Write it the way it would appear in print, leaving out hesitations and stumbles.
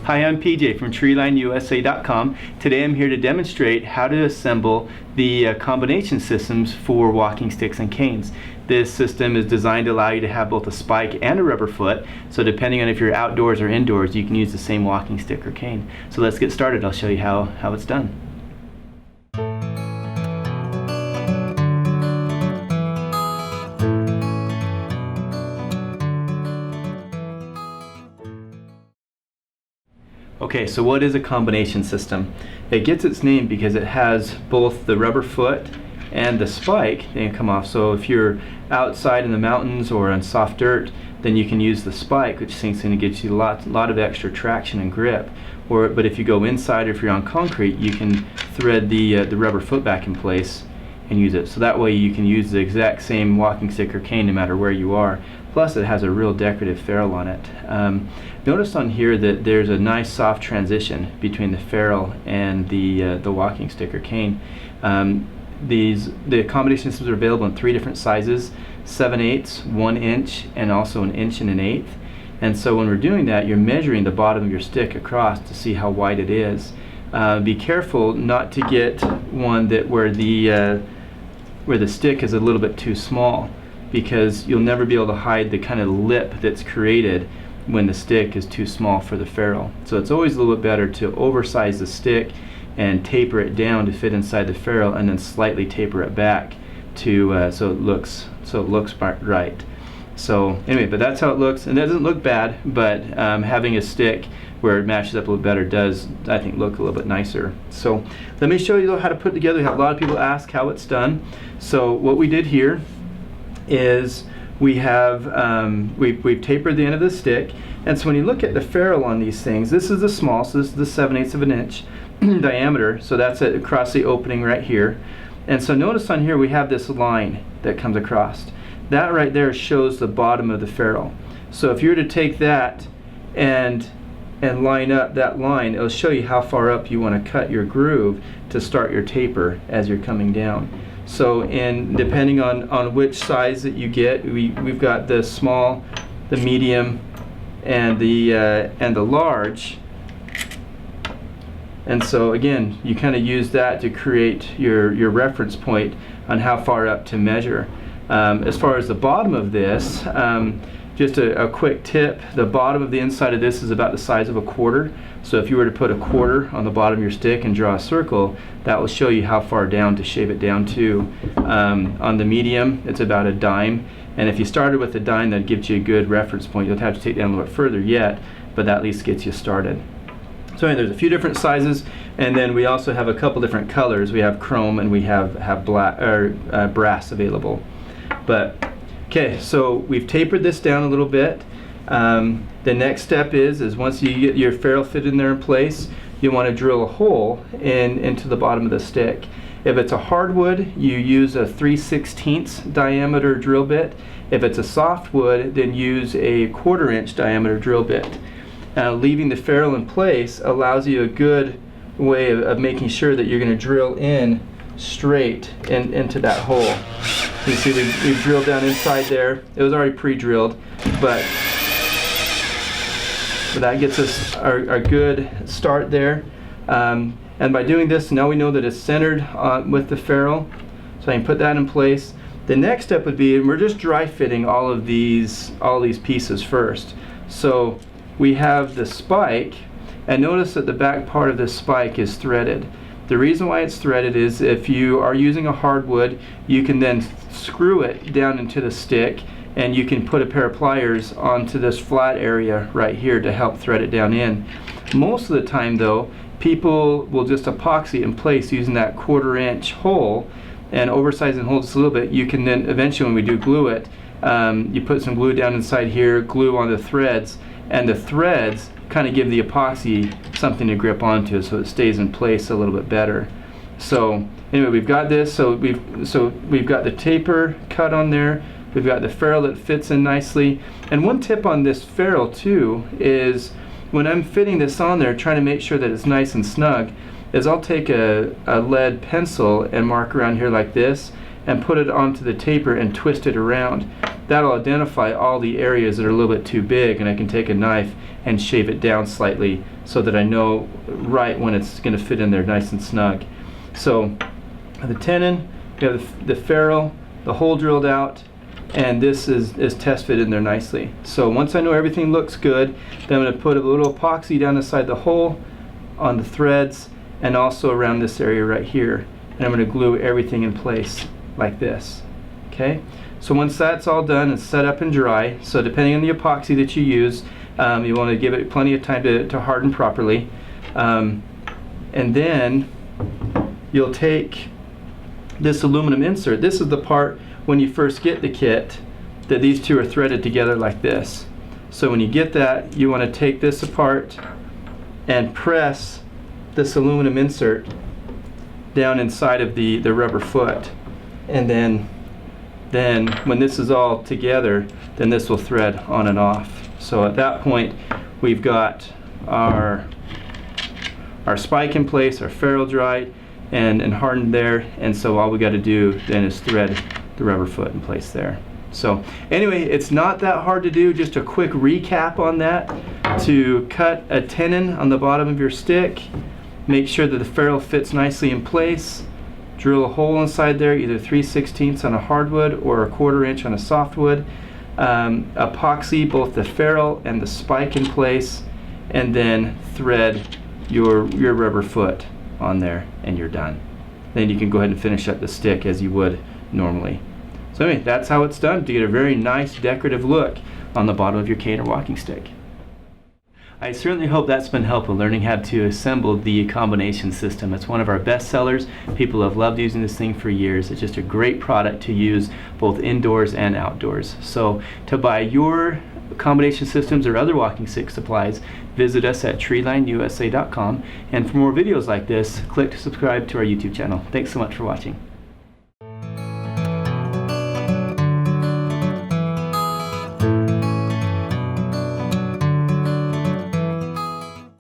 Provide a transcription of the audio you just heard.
Hi, I'm PJ from TreelineUSA.com. Today I'm here to demonstrate how to assemble the combination systems for walking sticks and canes. This system is designed to allow you to have both a spike and a rubber foot, so depending on if you're outdoors or indoors, you can use the same walking stick or cane. So let's get started. I'll show you how it's done. Okay, so what is a combination system? It gets its name because it has both the rubber foot and the spike that can come off. So if you're outside in the mountains or on soft dirt, then you can use the spike, which is going to get you a lot of extra traction and grip. But if you go inside or if you're on concrete, you can thread the rubber foot back in place and use it. So that way you can use the exact same walking stick or cane no matter where you are. Plus it has a real decorative ferrule on it. Notice on here that there's a nice soft transition between the ferrule and the walking stick or cane. The combination systems are available in 3 different sizes: 7/8, 1 inch, and also 1 inch and 1/8. And so when we're doing that, you're measuring the bottom of your stick across to see how wide it is. Be careful not to get one that where the stick is a little bit too small, because you'll never be able to hide the kind of lip that's created when the stick is too small for the ferrule. So it's always a little bit better to oversize the stick and taper it down to fit inside the ferrule, and then slightly taper it back to so it looks right. So anyway, but that's how it looks, and it doesn't look bad, but having a stick where it matches up a little better does, I think, look a little bit nicer. So let me show you how to put it together. A lot of people ask how it's done. So what we did here is we have we've tapered the end of the stick, and so when you look at the ferrule on these things, this is the small, so this is the 7/8 of an inch diameter, so that's it across the opening right here. And so notice on here we have this line that comes across. That right there shows the bottom of the ferrule. So if you were to take that and line up that line, it'll show you how far up you want to cut your groove to start your taper as you're coming down. So depending on which size that you get, we've got the small, the medium, and the large. And so again, you kind of use that to create your reference point on how far up to measure. As far as the bottom of this, just a quick tip: the bottom of the inside of this is about the size of a quarter. So if you were to put a quarter on the bottom of your stick and draw a circle, that will show you how far down to shave it down to. On the medium, it's about a dime, and if you started with a dime, that gives you a good reference point. You'll have to take it down a little bit further yet, but that at least gets you started. So anyway, there's a few different sizes, and then we also have a couple different colors. We have chrome and we have black or brass available. But okay, so we've tapered this down a little bit. The next step is once you get your ferrule fit in there in place, you want to drill a hole into the bottom of the stick. If it's a hardwood, you use a 3/16 diameter drill bit. If it's a softwood, then use a 1/4 inch diameter drill bit. Leaving the ferrule in place allows you a good way of making sure that you're going to drill in straight into that hole. You see we've drilled down inside there. It was already pre-drilled, but that gets us our good start there. And by doing this, now we know that it's centered with the ferrule, so I can put that in place. The next step would be, and we're just dry fitting all these pieces first. So we have the spike, and notice that the back part of this spike is threaded. The reason why it's threaded is if you are using a hardwood, you can then screw it down into the stick, and you can put a pair of pliers onto this flat area right here to help thread it down in. Most of the time though, people will just epoxy in place using that 1/4 inch hole and oversize and hold just a little bit. You can then eventually, when we do glue it, you put some glue down inside here, glue on the threads, and the threads kind of give the epoxy something to grip onto, so it stays in place a little bit better. So anyway, we've got this. So we've got the taper cut on there. We've got the ferrule that fits in nicely. And one tip on this ferrule too is when I'm fitting this on there, trying to make sure that it's nice and snug, is I'll take a lead pencil and mark around here like this and put it onto the taper and twist it around. that'll identify all the areas that are a little bit too big, and I can take a knife and shave it down slightly so that I know right when it's going to fit in there nice and snug. So the tenon, we have the ferrule, the hole drilled out, and this is test fit in there nicely. So once I know everything looks good, then I'm going to put a little epoxy down inside the hole on the threads and also around this area right here. And I'm going to glue everything in place like this. Okay? So once that's all done and set up and dry, so depending on the epoxy that you use, you want to give it plenty of time to harden properly. And then you'll take this aluminum insert. This is the part when you first get the kit that these two are threaded together like this. So when you get that, you want to take this apart and press this aluminum insert down inside of the rubber foot. And then when this is all together, then this will thread on and off. So at that point, we've got our spike in place, our ferrule dried and hardened there, and so all we got to do then is thread the rubber foot in place there. So anyway, it's not that hard to do. Just a quick recap on that. To cut a tenon on the bottom of your stick, make sure that the ferrule fits nicely in place, drill a hole inside there, either 3/16 on a hardwood or a 1/4 inch on a softwood, epoxy both the ferrule and the spike in place, and then thread your rubber foot on there, and you're done. Then you can go ahead and finish up the stick as you would normally. So anyway, that's how it's done to get a very nice decorative look on the bottom of your cane or walking stick. I certainly hope that's been helpful learning how to assemble the combination system. It's one of our best sellers. People have loved using this thing for years. It's just a great product to use both indoors and outdoors. So to buy your combination systems or other walking stick supplies, visit us at TreelineUSA.com, and for more videos like this, click to subscribe to our YouTube channel. Thanks so much for watching.